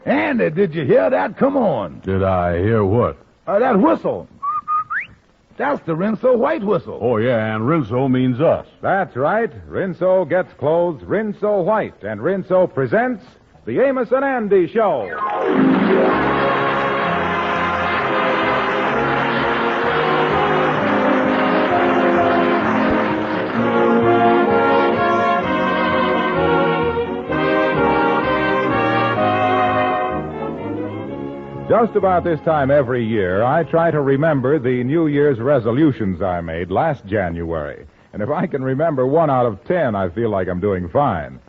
Andy, did you hear that? Come on. Did I hear what? That whistle. That's the Rinso White whistle. Oh, yeah, and Rinso means us. That's right. Rinso gets clothes Rinso White, and Rinso presents the Amos and Andy Show. Just about this time every year, I try to remember the New Year's resolutions I made last January. And if I can remember 1 out of 10, I feel like I'm doing fine.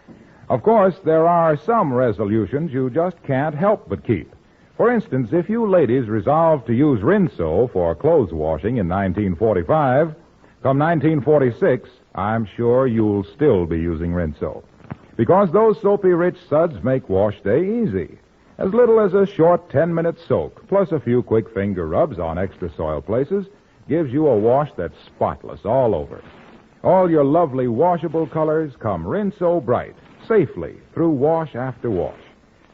Of course, there are some resolutions you just can't help but keep. For instance, if you ladies resolve to use Rinso for clothes washing in 1945, come 1946, I'm sure you'll still be using Rinso. Because those soapy-rich suds make wash day easy. As little as a short 10-minute soak, plus a few quick finger rubs on extra soil places, gives you a wash that's spotless all over. All your lovely washable colors come Rinso bright, safely, through wash after wash.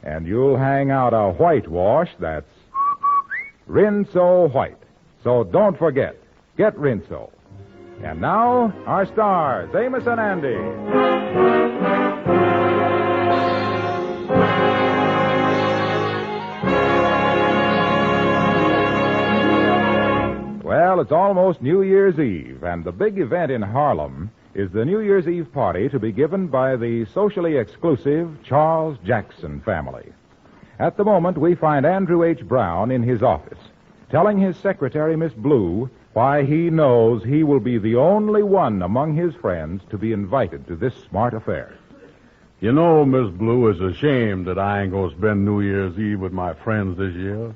And you'll hang out a white wash that's Rinso White. So don't forget, get Rinso. And now, our stars, Amos and Andy. Well, it's almost New Year's Eve, and the big event in Harlem is the New Year's Eve party to be given by the socially exclusive Charles Jackson family. At the moment, we find Andrew H. Brown in his office, telling his secretary, Miss Blue, why he knows he will be the only one among his friends to be invited to this smart affair. You know, Miss Blue, it's a shame that I ain't going to spend New Year's Eve with my friends this year.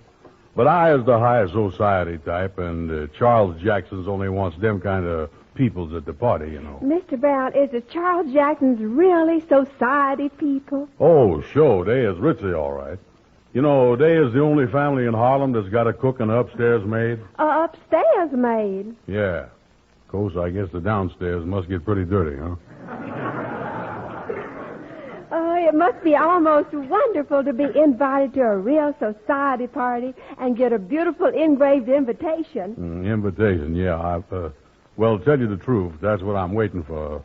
But I is the high society type, and Charles Jackson's only wants them kind of peoples at the party, you know. Mr. Brown, is it Charles Jackson's really society people? Oh, sure, they is ritzy, all right. You know, they is the only family in Harlem that's got a cook and an upstairs maid. Upstairs maid? Yeah. Of course, I guess the downstairs must get pretty dirty, huh? It must be almost wonderful to be invited to a real society party and get a beautiful engraved invitation. Invitation, yeah. Well, to tell you the truth, that's what I'm waiting for.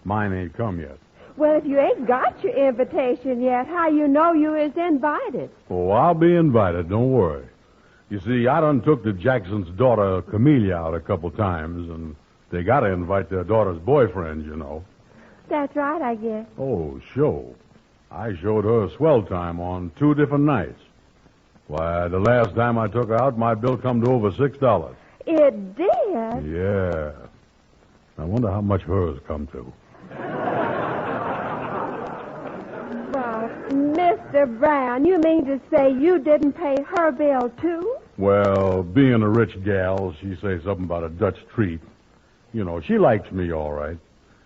Mine ain't come yet. Well, if you ain't got your invitation yet, how you know you is invited? Oh, I'll be invited, don't worry. You see, I done took the Jackson's daughter, Camellia, out a couple times, and they got to invite their daughter's boyfriend, you know. That's right, I guess. Oh, sure. I showed her a swell time on 2 different nights. Why, the last time I took her out, my bill come to over $6. It did? Yeah. I wonder how much hers come to. Well, Mr. Brown, you mean to say you didn't pay her bill, too? Well, being a rich gal, she say something about a Dutch treat. You know, she likes me all right.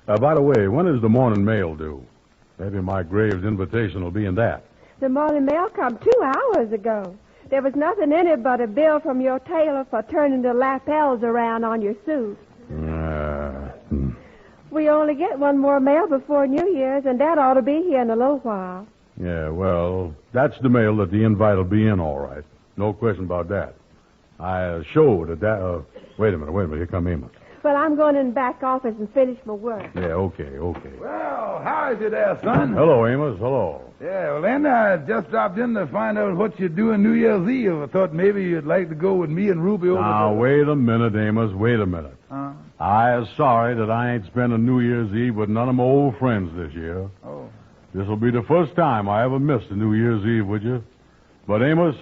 By the way, when is the morning mail due? Maybe my Graves invitation will be in that. The morning mail come 2 hours ago. There was nothing in it but a bill from your tailor for turning the lapels around on your suit. We only get one more mail before New Year's, and that ought to be here in a little while. Yeah, well, that's the mail that the invite will be in, all right. No question about that. I showed that. Wait a minute. Here come Amos. Well, I'm going in the back office and finish my work. Yeah, okay. Well, how is it there, son? Hello, Amos. Hello. Yeah, well, Andy, I just dropped in to find out what you're doing New Year's Eve. I thought maybe you'd like to go with me and Ruby over Now, wait a minute, Amos. Wait a minute. Huh? I is sorry that I ain't spending New Year's Eve with none of my old friends this year. Oh. This'll be the first time I ever missed a New Year's Eve with you. But, Amos,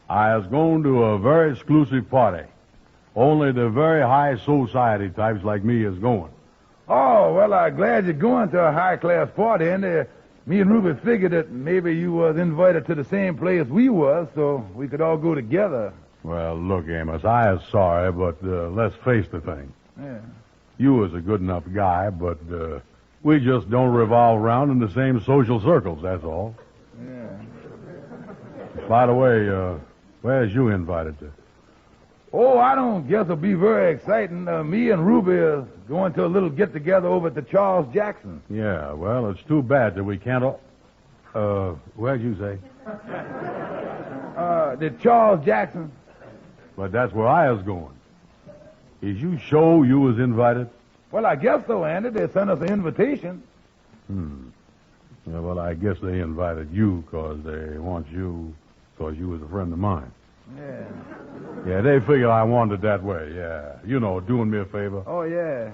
I is going to a very exclusive party. Only the very high society types like me is going. Oh, well, I'm glad you're going to a high-class party, Andy. Me and Ruby figured that maybe you was invited to the same place we was, so we could all go together. Well, look, Amos, I is sorry, but let's face the thing. Yeah. You was a good enough guy, but we just don't revolve around in the same social circles, that's all. Yeah. By the way, where's you invited to? Oh, I don't guess it'll be very exciting. Me and Ruby are going to a little get-together over at the Charles Jackson. Yeah, well, it's too bad that we can't all... Where'd you say? The Charles Jackson. But that's where I was going. Is you sure you was invited? Well, I guess so, Andy. They sent us an invitation. Yeah, well, I guess they invited you because they want you because you was a friend of mine. Yeah. Yeah, they figured I wanted it that way, yeah. You know, doing me a favor. Oh, yeah.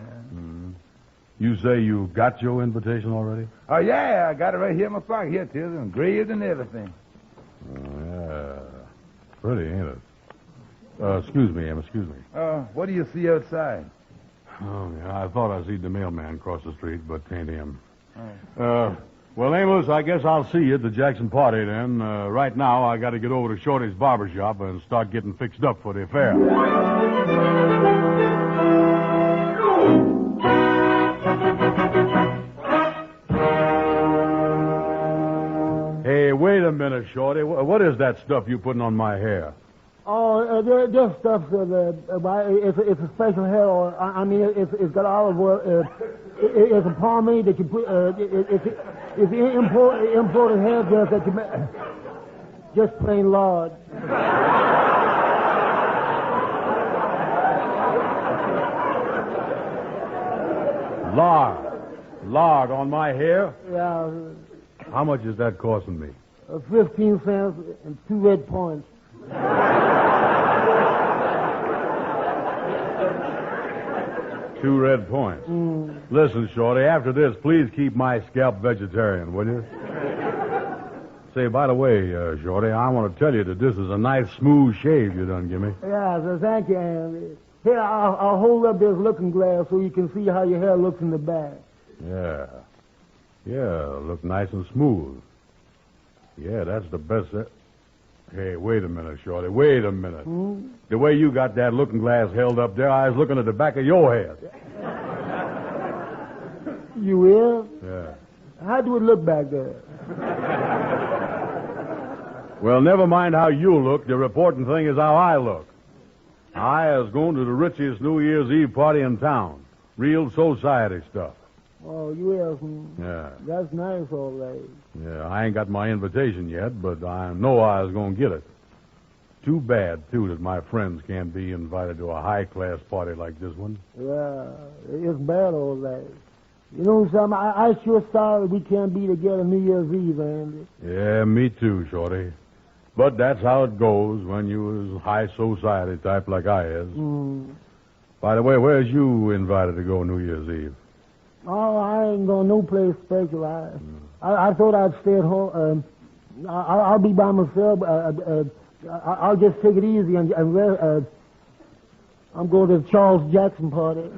You say you got your invitation already? Oh, yeah. I got it right here in my pocket. Here it is, engraved and everything. Yeah. Pretty, ain't it? Excuse me, Amos, excuse me. What do you see outside? Oh, yeah, I thought I seen the mailman across the street, but ain't him. Well, Amos, I guess I'll see you at the Jackson party then. Right now, I got to get over to Shorty's barber shop and start getting fixed up for the affair. Hey, wait a minute, Shorty. What is that stuff you putting on my hair? Oh, this stuff, it's a special hair oil. I mean, it's got olive oil. It's a pomade that you put. It's imported hair gel that you make. Just plain lard. Lard on my hair? Yeah. How much is that costing me? 15 cents and 2 red points. 2 red points. Listen, Shorty, after this, please keep my scalp vegetarian, will you? Say, by the way, Shorty, I want to tell you that this is a nice, smooth shave you done give me. Yeah, so thank you, Andy. Here, I'll hold up this looking glass so you can see how your hair looks in the back. Yeah. Yeah, look nice and smooth. Yeah, that's the best. Hey, wait a minute, Shorty. Wait a minute. The way you got that looking glass held up there, I was looking at the back of your head. You will? Yeah. How do it look back there? Well, never mind how you look. The important thing is how I look. I was going to the richest New Year's Eve party in town. Real society stuff. Oh, you will? Yeah. That's nice, all right. Yeah, I ain't got my invitation yet, but I know I was going to get it. Too bad, too, that my friends can't be invited to a high-class party like this one. Yeah, it's bad, all right. You know something? I sure sorry we can't be together New Year's Eve, Andy. Yeah, me too, Shorty. But that's how it goes when you was high society type like I is. By the way, where's you invited to go New Year's Eve? Oh, I ain't going no place special. I thought I'd stay at home. I'll be by myself. I'll just take it easy and rest. I'm going to the Charles Jackson party.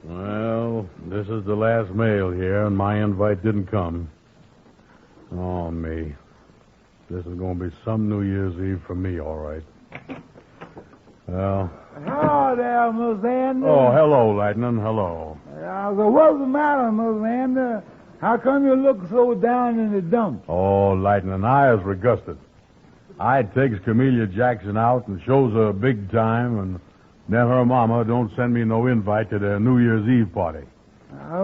Well, this is the last mail here, and my invite didn't come. Oh, me. This is going to be some New Year's Eve for me, all right. Well... Hello there, Miss Andy. Oh, hello, Lightning. Hello. What's the matter, Miss Andy? How come you look so down in the dumps? Oh, Lightning, I was regusted. I takes Camellia Jackson out and shows her a big time, and then her mama don't send me no invite to their New Year's Eve party.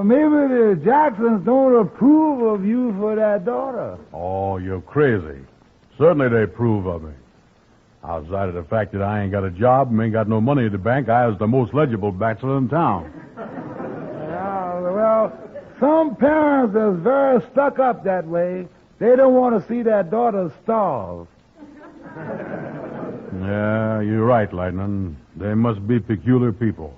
Maybe the Jacksons don't approve of you for that daughter. Oh, you're crazy. Certainly they approve of me. Outside of the fact that I ain't got a job and ain't got no money in the bank, I was the most legible bachelor in town. Well, some parents is very stuck up that way. They don't want to see their daughter starve. Yeah, you're right, Lightning. They must be peculiar people.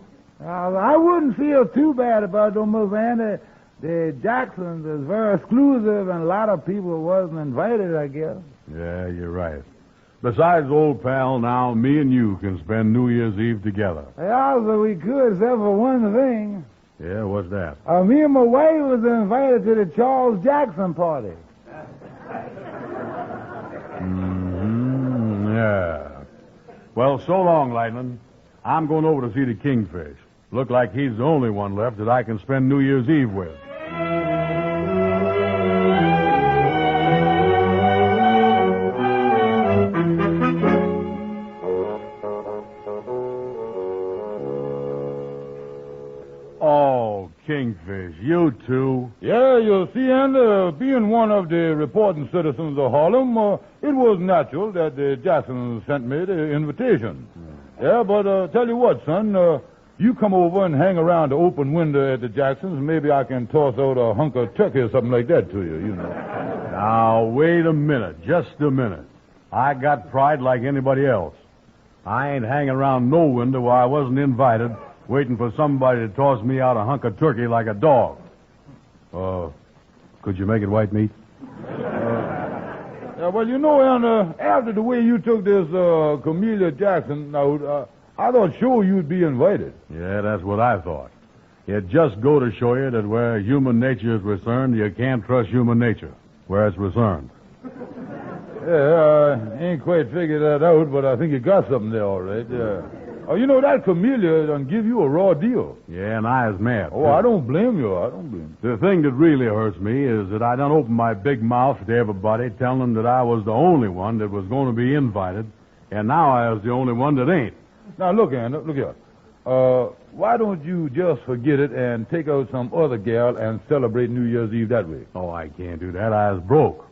I wouldn't feel too bad about them, Miss Andy. The Jacksons is very exclusive, and a lot of people wasn't invited, I guess. Yeah, you're right. Besides, old pal, now me and you can spend New Year's Eve together. Yeah, so we could, except for one thing. Yeah, what's that? Me and my wife was invited to the Charles Jackson party. Yeah. Well, so long, Lightning. I'm going over to see the Kingfish. Look like he's the only one left that I can spend New Year's Eve with. Kingfish, you too. Yeah, you see, and being one of the reporting citizens of Harlem, it was natural that the Jacksons sent me the invitation. Yeah, but tell you what, son, you come over and hang around the open window at the Jacksons, maybe I can toss out a hunk of turkey or something like that to you, you know. Now, wait a minute, just a minute. I got pride like anybody else. I ain't hanging around no window where I wasn't invited, waiting for somebody to toss me out a hunk of turkey like a dog. Could you make it white meat? Yeah, well, you know, and after the way you took this Camellia Jackson out, I thought sure you'd be invited. Yeah, that's what I thought. It just go to show you that where human nature is concerned, you can't trust human nature where it's concerned. Yeah, I ain't quite figured that out, but I think you got something there, all right. Oh, you know, that Camellia done give you a raw deal. Yeah, and I is mad. Oh, I don't blame you. I don't blame you. The thing that really hurts me is that I done opened my big mouth to everybody, telling them that I was the only one that was going to be invited, and now I was the only one that ain't. Now, look, Andy, look here. Why don't you just forget it and take out some other gal and celebrate New Year's Eve that way? Oh, I can't do that. I was broke.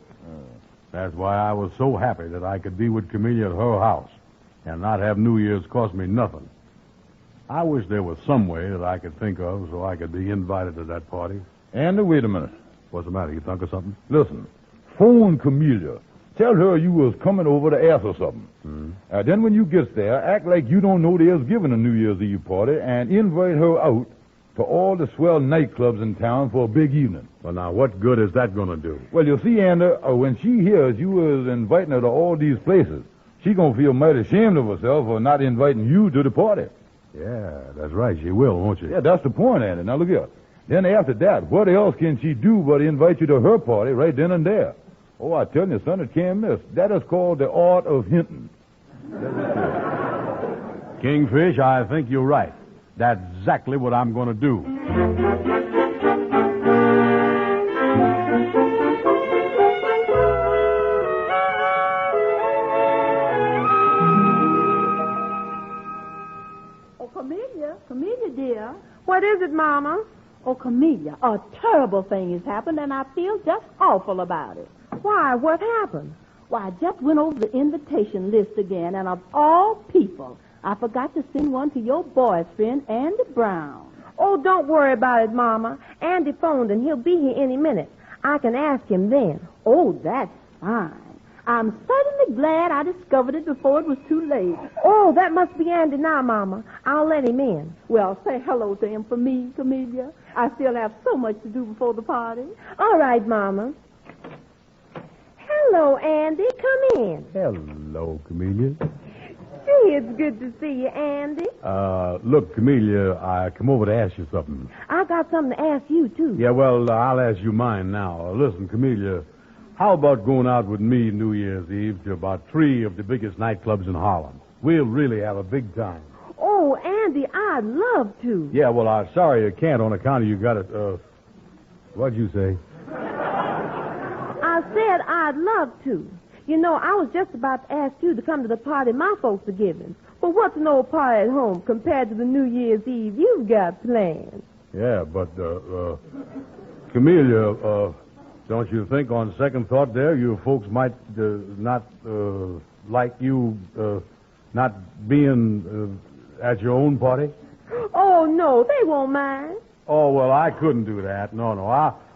That's why I was so happy that I could be with Camellia at her house and not have New Year's cost me nothing. I wish there was some way that I could think of so I could be invited to that party. Andy, wait a minute. What's the matter? You think of something? Listen, phone Camellia. Tell her you was coming over to ask her something. Then when you get there, act like you don't know there's giving a New Year's Eve party and invite her out to all the swell nightclubs in town for a big evening. Well, now, what good is that going to do? Well, you see, Andy, when she hears you was inviting her to all these places, she gonna feel mighty ashamed of herself for not inviting you to the party. Yeah, that's right. She will, won't she? Yeah, that's the point, Andy. Now, look here. Then after that, what else can she do but invite you to her party right then and there? Oh, I tell you, son, it can't miss. That is called the art of hinting. Kingfish, I think you're right. That's exactly what I'm going to do. Oh, Camellia, dear. What is it, Mama? Oh, Camellia, a terrible thing has happened, and I feel just awful about it. Why, what happened? Why, I just went over the invitation list again, and of all people, I forgot to send one to your boyfriend, Andy Brown. Oh, don't worry about it, Mama. Andy phoned, and he'll be here any minute. I can ask him then. Oh, that's fine. I'm certainly glad I discovered it before it was too late. Oh, that must be Andy now, Mama. I'll let him in. Well, say hello to him for me, Camellia. I still have so much to do before the party. All right, Mama. Hello, Andy. Come in. Hello, Camellia. Gee, it's good to see you, Andy. Look, Camellia, I come over to ask you something. I got something to ask you, too. Yeah, well, I'll ask you mine now. Listen, Camellia, how about going out with me New Year's Eve to about 3 of the biggest nightclubs in Harlem? We'll really have a big time. Oh, Andy, I'd love to. Yeah, well, I'm sorry you can't on account of you got it. What'd you say? I said I'd love to. You know, I was just about to ask you to come to the party my folks are giving. But what's an old party at home compared to the New Year's Eve you've got planned? Yeah, but, Camellia, don't you think on second thought there, you folks might not like you not being at your own party? Oh, no, they won't mind. Oh, well, I couldn't do that. No.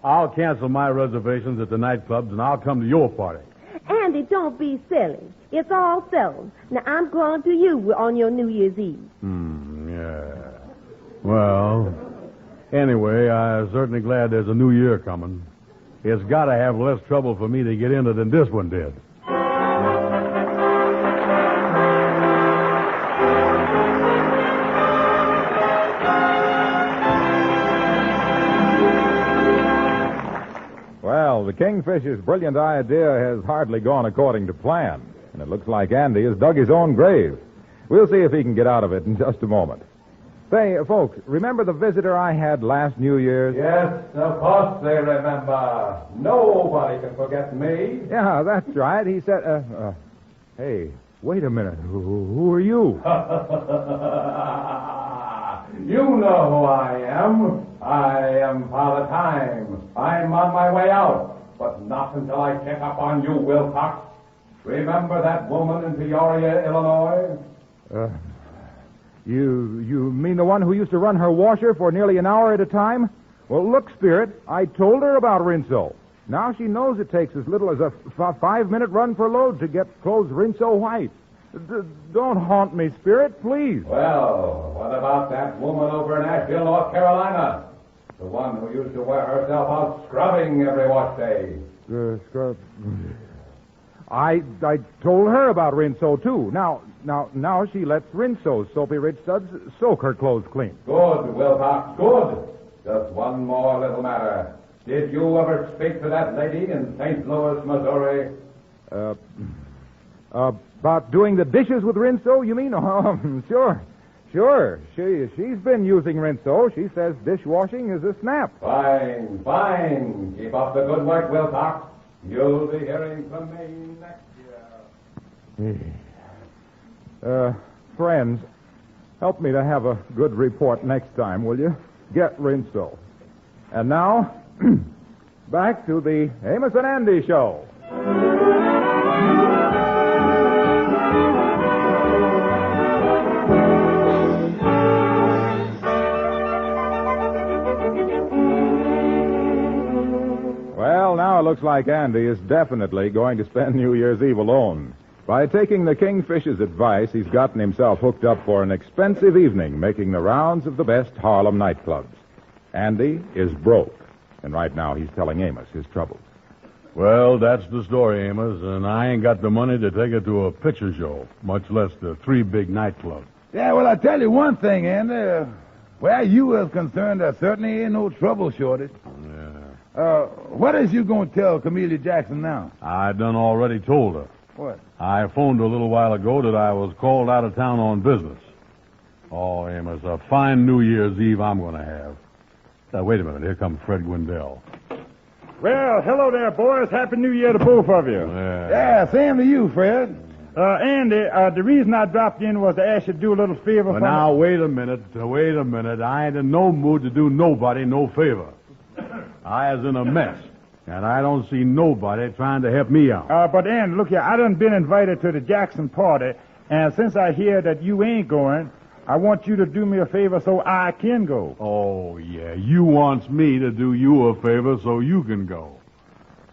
I'll cancel my reservations at the nightclubs, and I'll come to your party. Andy, don't be silly. It's all settled. Now, I'm going to you on your New Year's Eve. Yeah. Well, anyway, I'm certainly glad there's a new year coming. It's got to have less trouble for me to get into than this one did. Well, the Kingfish's brilliant idea has hardly gone according to plan, and it looks like Andy has dug his own grave. We'll see if he can get out of it in just a moment. Say, folks, remember the visitor I had last New Year's? Yes, of course they remember. Nobody can forget me. Yeah, that's right. He said, hey, wait a minute. Who are you? You know who I am. I am Father Time. I'm on my way out, but not until I check up on you, Wilcox. Remember that woman in Peoria, Illinois? You mean the one who used to run her washer for nearly an hour at a time? Well, look, Spirit, I told her about Rinso. Now she knows it takes as little as a 5-minute run per load to get clothes Rinso white. Don't haunt me, Spirit, please. Well, what about that woman over in Asheville, North Carolina? The one who used to wear herself out scrubbing every wash day. Scrub. I told her about Rinso, too. Now she lets Rinso's Soapy Rich Suds soak her clothes clean. Good, Wilcox, good. Just one more little matter. Did you ever speak to that lady in St. Louis, Missouri? About doing the dishes with Rinso, you mean? Oh, sure. She's been using Rinso. She says dishwashing is a snap. Fine. Keep up the good work, Wilcox. You'll be hearing from me next year. Friends, help me to have a good report next time, will you? Get Rinso. And now, back to the Amos and Andy Show. Well, now it looks like Andy is definitely going to spend New Year's Eve alone. By taking the Kingfish's advice, he's gotten himself hooked up for an expensive evening, making the rounds of the best Harlem nightclubs. Andy is broke, and right now he's telling Amos his troubles. Well, that's the story, Amos, and I ain't got the money to take it to a picture show, much less the 3 big nightclubs. Yeah, well, I tell you one thing, Andy. Where you is concerned, there certainly ain't no trouble shortage. Yeah. What is you going to tell Camellia Jackson now? I done already told her. What? I phoned her a little while ago that I was called out of town on business. Oh, Amos, a fine New Year's Eve I'm going to have. Now, wait a minute. Here comes Fred Gwendell. Well, hello there, boys. Happy New Year to both of you. Yeah, same to you, Fred. Andy, the reason I dropped in was to ask you to do a little favor for Now, me. wait a minute. I ain't in no mood to do nobody no favor. I is in a mess, and I don't see nobody trying to help me out. But, Andy, look here. I done been invited to the Jackson party, and since I hear that you ain't going, I want you to do me a favor so I can go. Oh, yeah. You wants me to do you a favor so you can go.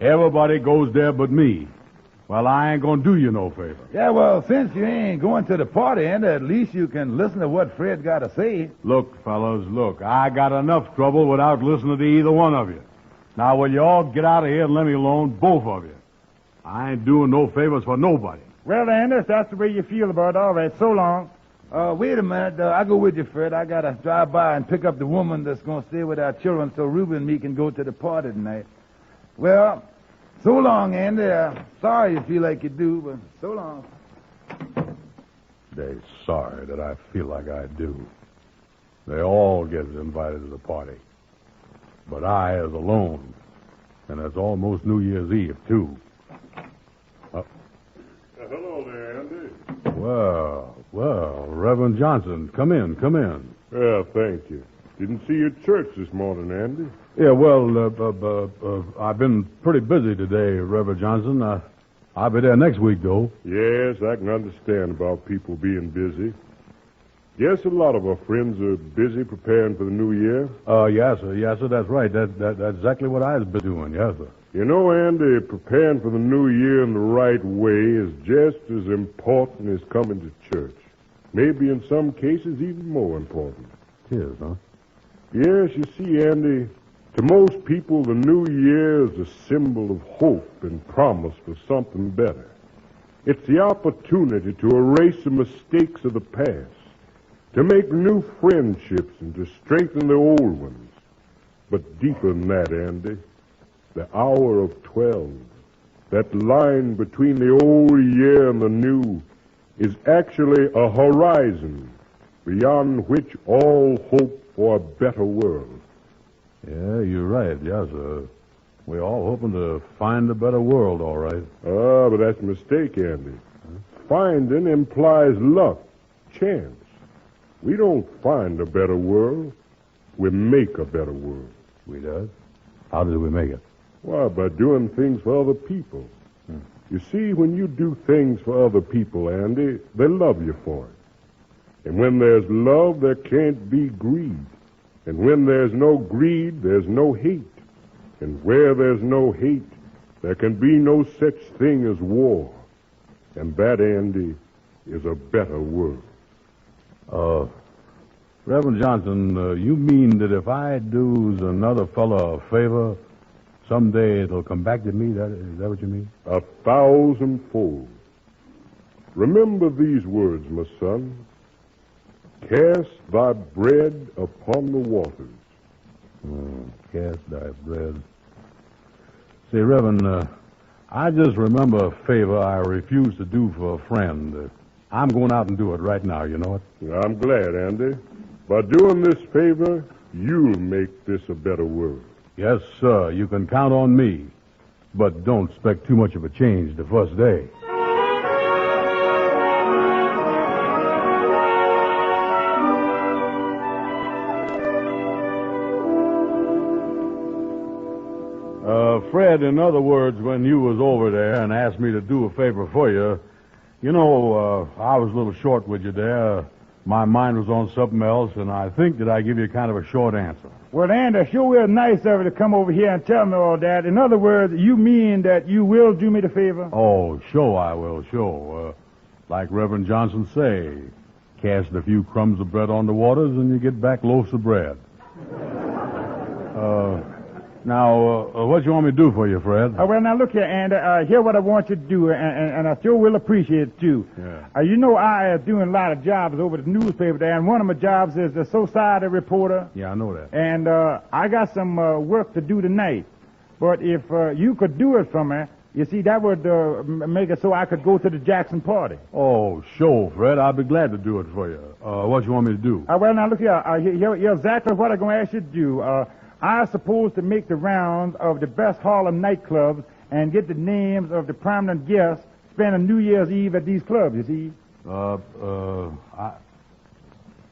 Everybody goes there but me. Well, I ain't gonna do you no favor. Yeah, well, since you ain't going to the party, Andy, at least you can listen to what Fred got to say. Look, fellas, look. I got enough trouble without listening to either one of you. Now, will you all get out of here and let me alone, both of you? I ain't doing no favors for nobody. Well, Andy, if that's the way you feel about it, all right, so long. Wait a minute. I'll go with you, Fred. I got to drive by and pick up the woman that's going to stay with our children so Ruby and me can go to the party tonight. Well, so long, Andy. Sorry you feel like you do, but so long. They're sorry that I feel like I do. They all get invited to the party. But I is alone. And it's almost New Year's Eve, too. Hello there, Andy. Well, Reverend Johnson, come in. Yeah, thank you. Didn't see you at church this morning, Andy. Yeah, well, I've been pretty busy today, Reverend Johnson. I'll be there next week, though. Yes, I can understand about people being busy. Yes, a lot of our friends are busy preparing for the new year. Yes, sir, that's right. That's exactly what I've been doing, yes, sir. You know, Andy, preparing for the new year in the right way is just as important as coming to church. Maybe in some cases even more important. It is, huh? Yes, you see, Andy, to most people, the new year is a symbol of hope and promise for something better. It's the opportunity to erase the mistakes of the past, to make new friendships and to strengthen the old ones. But deeper than that, Andy, the hour of 12, that line between the old year and the new, is actually a horizon beyond which all hope for a better world. Yeah, you're right, yes, sir. We're all hoping to find a better world, all right. But that's a mistake, Andy. Finding implies luck, chance. We don't find a better world. we make a better world. We does? How do we make it? Why, by doing things for other people. You see, when you do things for other people, Andy, they love you for it. And when there's love, there can't be greed. And when there's no greed, there's no hate. And where there's no hate, there can be no such thing as war. And that, Andy, is a better world. Reverend Johnson, you mean that if I do's another fella a favor, someday it'll come back to me? Is that what you mean? 1,000-fold. Remember these words, my son. Cast thy bread upon the waters. Cast thy bread. Say, Reverend, I just remember a favor I refused to do for a friend. I'm going out and do it right now, you know it? I'm glad, Andy. By doing this favor, you'll make this a better world. Yes, sir. You can count on me. But don't expect too much of a change the first day. Fred, in other words, when you was over there and asked me to do a favor for you, you know, I was a little short with you there. My mind was on something else, and I think that I give you kind of a short answer. Well, Andy, sure is nice of you to come over here and tell me all that. In other words, you mean that you will do me the favor? Oh, sure I will, sure. Like Reverend Johnson say, cast a few crumbs of bread on the waters and you get back loaves of bread. Now, what you want me to do for you, Fred? Well, now, look here, Andy. Here's what I want you to do, and I sure will appreciate it, too. Yeah. You know, I am doing a lot of jobs over at the newspaper there, and one of my jobs is the society reporter. Yeah, I know that. And I got some work to do tonight. But if you could do it for me, you see, that would make it so I could go to the Jackson party. Oh, sure, Fred. I'll be glad to do it for you. What you want me to do? Well, now, look here. Here's exactly what I'm going to ask you to do. I'm supposed to make the rounds of the best Harlem nightclubs and get the names of the prominent guests spending New Year's Eve at these clubs, you see.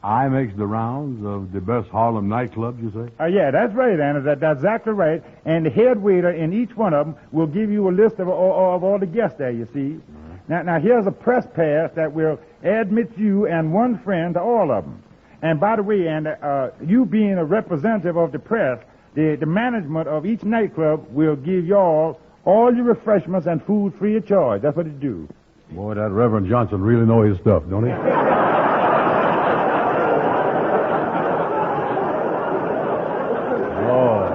I makes the rounds of the best Harlem nightclubs, you say? Yeah, that's right, Anna. That's exactly right. And the head waiter in each one of them will give you a list of all the guests there, you see. Now, here's a press pass that will admit you and one friend to all of them. And by the way, and you being a representative of the press, the management of each nightclub will give you all your refreshments and food free of charge. That's what it do. Boy, that Reverend Johnson really knows his stuff, don't he? Oh,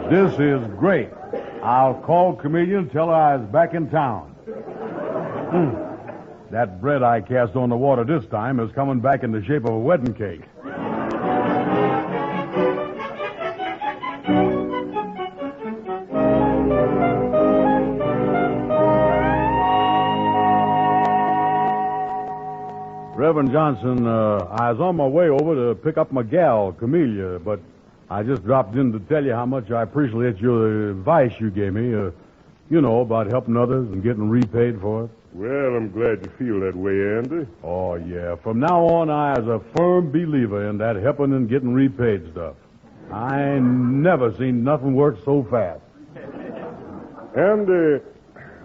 this is great. I'll call comedian and tell her I was back in town. That bread I cast on the water this time is coming back in the shape of a wedding cake. Reverend Johnson, I was on my way over to pick up my gal, Camellia, but I just dropped in to tell you how much I appreciate your advice you gave me, you know, about helping others and getting repaid for it. Well, I'm glad you feel that way, Andy. Oh, yeah. From now on, I was a firm believer in that helping and getting repaid stuff. I ain't never seen nothing work so fast. Andy,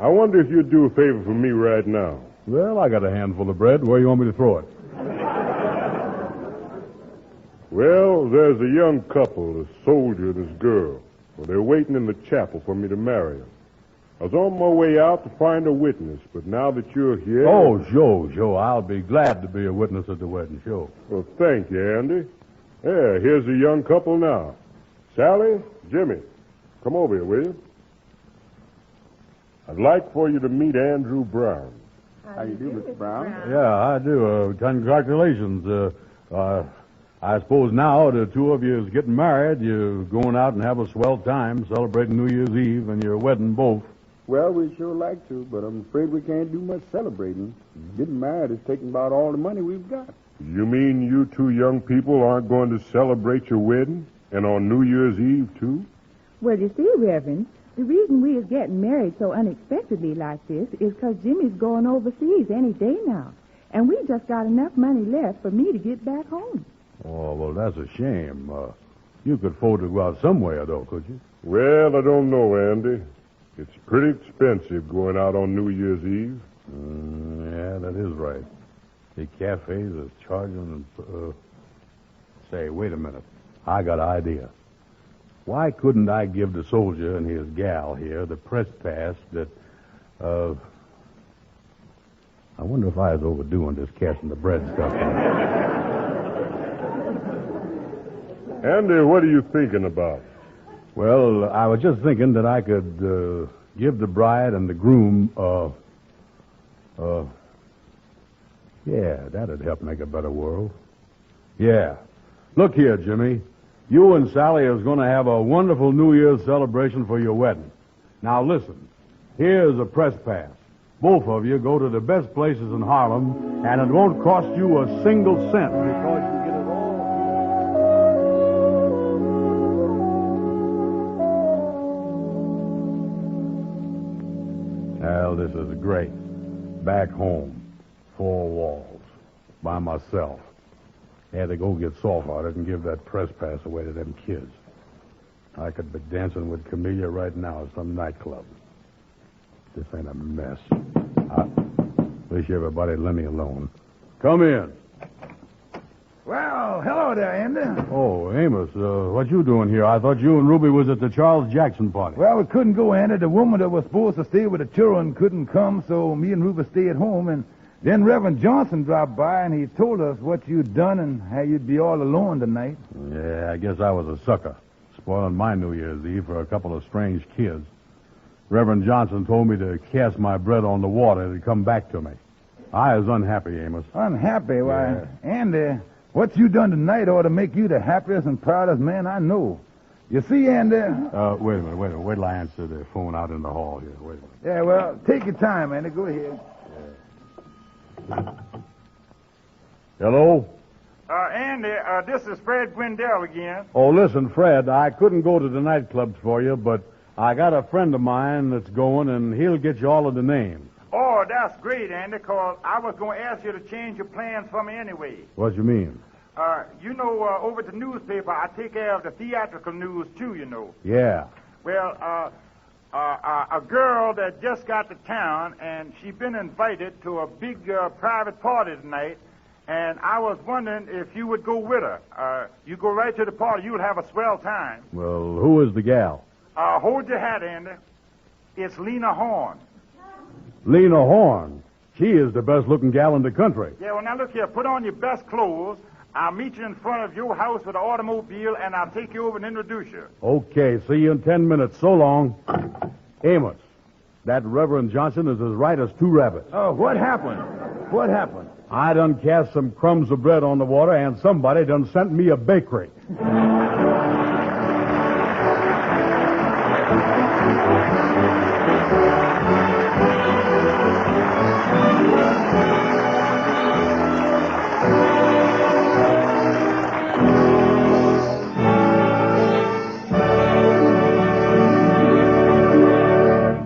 I wonder if you'd do a favor for me right now. Well, I got a handful of bread. Where you want me to throw it? Well, there's a young couple, a soldier and his girl. Well, they're waiting in the chapel for me to marry them. I was on my way out to find a witness, but now that you're here... Oh, sure. I'll be glad to be a witness at the wedding, sure. Well, thank you, Andy. Yeah, here's a young couple now. Sally, Jimmy, come over here, will you? I'd like for you to meet Andrew Brown. How you do, Mr. Brown? Yeah, I do. Congratulations. I suppose now the two of you is getting married. You're going out and have a swell time celebrating New Year's Eve and your wedding both. Well, we sure like to, but I'm afraid we can't do much celebrating. Getting married is taking about all the money we've got. You mean you two young people aren't going to celebrate your wedding? And on New Year's Eve, too? Well, you see, Reverend, the reason we is getting married so unexpectedly like this is because Jimmy's going overseas any day now. And we just got enough money left for me to get back home. Oh, well, that's a shame. You could afford to go out somewhere, though, could you? Well, I don't know, Andy. It's pretty expensive going out on New Year's Eve. Yeah, that is right. The cafes is charging... Say, wait a minute. I got an idea. Why couldn't I give the soldier and his gal here the press pass that... I wonder if I was overdoing this casting the bread stuff. Andy, what are you thinking about? Well, I was just thinking that I could give the bride and the groom, yeah, that'd help make a better world. Yeah. Look here, Jimmy. You and Sally is going to have a wonderful New Year's celebration for your wedding. Now, listen. Here's a press pass. Both of you go to the best places in Harlem, and it won't cost you a single cent because you get it all. Well, this is great. Back home, 4 walls, by myself. Had to go get soft-hearted and give that press pass away to them kids. I could be dancing with Camellia right now at some nightclub. This ain't a mess. I wish everybody'd let me alone. Come in. Well, hello there, Andy. Oh, Amos, what you doing here? I thought you and Ruby was at the Charles Jackson party. Well, we couldn't go, Andy. The woman that was supposed to stay with the children couldn't come, so me and Ruby stayed at home, and then Reverend Johnson dropped by, and he told us what you'd done and how you'd be all alone tonight. Yeah, I guess I was a sucker, spoiling my New Year's Eve for a couple of strange kids. Reverend Johnson told me to cast my bread on the water to come back to me. I was unhappy, Amos. Unhappy? Why, Yeah. Andy, what you done tonight ought to make you the happiest and proudest man I know. You see, Andy? Wait a minute. Wait till I answer the phone out in the hall here. Wait a minute. Yeah, well, take your time, Andy. Go ahead. Hello? Andy, this is Fred Gwendell again. Oh, listen, Fred, I couldn't go to the nightclubs for you, but I got a friend of mine that's going, and he'll get you all of the names. Oh, that's great, Andy, because I was going to ask you to change your plans for me anyway. What you mean? Over at the newspaper, I take care of the theatrical news, too, you know. Yeah. Well, a girl that just got to town, and she's been invited to a big private party tonight, and I was wondering if you would go with her. You go right to the party. You'll have a swell time. Well, who is the gal? Hold your hat, Andy. It's Lena Horne. Lena Horne. She is the best-looking gal in the country. Yeah, well, now look here. Put on your best clothes. I'll meet you in front of your house with an automobile, and I'll take you over and introduce you. Okay, see you in 10 minutes. So long. Amos, that Reverend Johnson is as right as 2 rabbits. Oh, what happened? What happened? I done cast some crumbs of bread on the water, and somebody done sent me a bakery.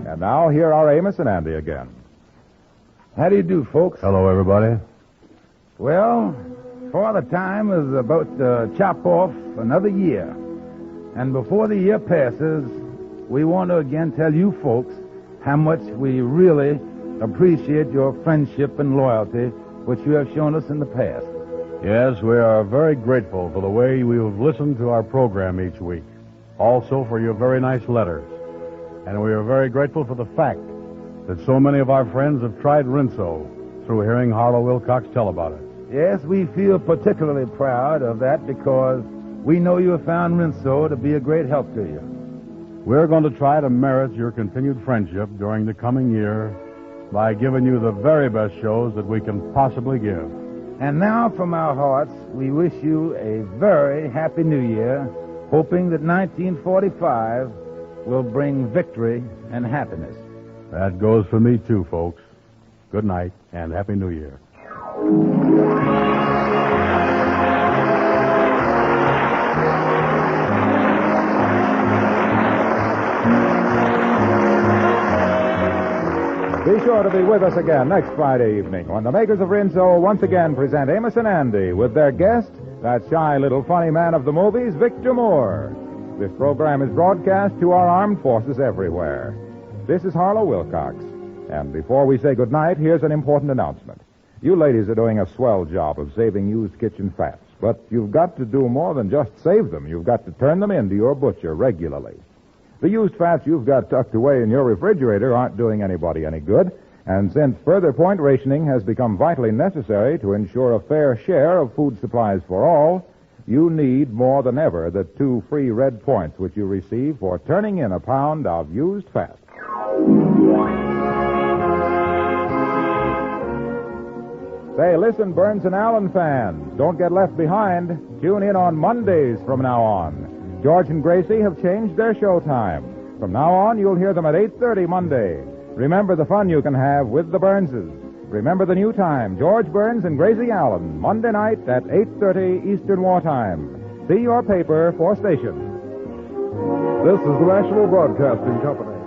And now, here are Amos and Andy again. How do you do, folks? Hello, everybody. Well, Father Time is about to chop off another year. And before the year passes, we want to again tell you folks how much we really appreciate your friendship and loyalty, which you have shown us in the past. Yes, we are very grateful for the way you have listened to our program each week. Also for your very nice letters. And we are very grateful for the fact that so many of our friends have tried Rinso through hearing Harlow Wilcox tell about it. Yes, we feel particularly proud of that because we know you have found Rinso to be a great help to you. We're going to try to merit your continued friendship during the coming year by giving you the very best shows that we can possibly give. And now, from our hearts, we wish you a very happy New Year, hoping that 1945 will bring victory and happiness. That goes for me, too, folks. Good night, and Happy New Year. Be sure to be with us again next Friday evening when the makers of Rinso once again present Amos and Andy with their guest, that shy little funny man of the movies, Victor Moore. This program is broadcast to our armed forces everywhere. This is Harlow Wilcox. And before we say goodnight, here's an important announcement. You ladies are doing a swell job of saving used kitchen fats, but you've got to do more than just save them. You've got to turn them into your butcher regularly. The used fats you've got tucked away in your refrigerator aren't doing anybody any good, and since further point rationing has become vitally necessary to ensure a fair share of food supplies for all, you need more than ever the 2 free red points which you receive for turning in a pound of used fat. Say, listen, Burns and Allen fans, don't get left behind. Tune in on Mondays from now on. George and Gracie have changed their show time. From now on, you'll hear them at 8:30 Monday. Remember the fun you can have with the Burnses. Remember the new time, George Burns and Gracie Allen, Monday night at 8:30 Eastern Wartime. See your paper for stations. This is the National Broadcasting Company.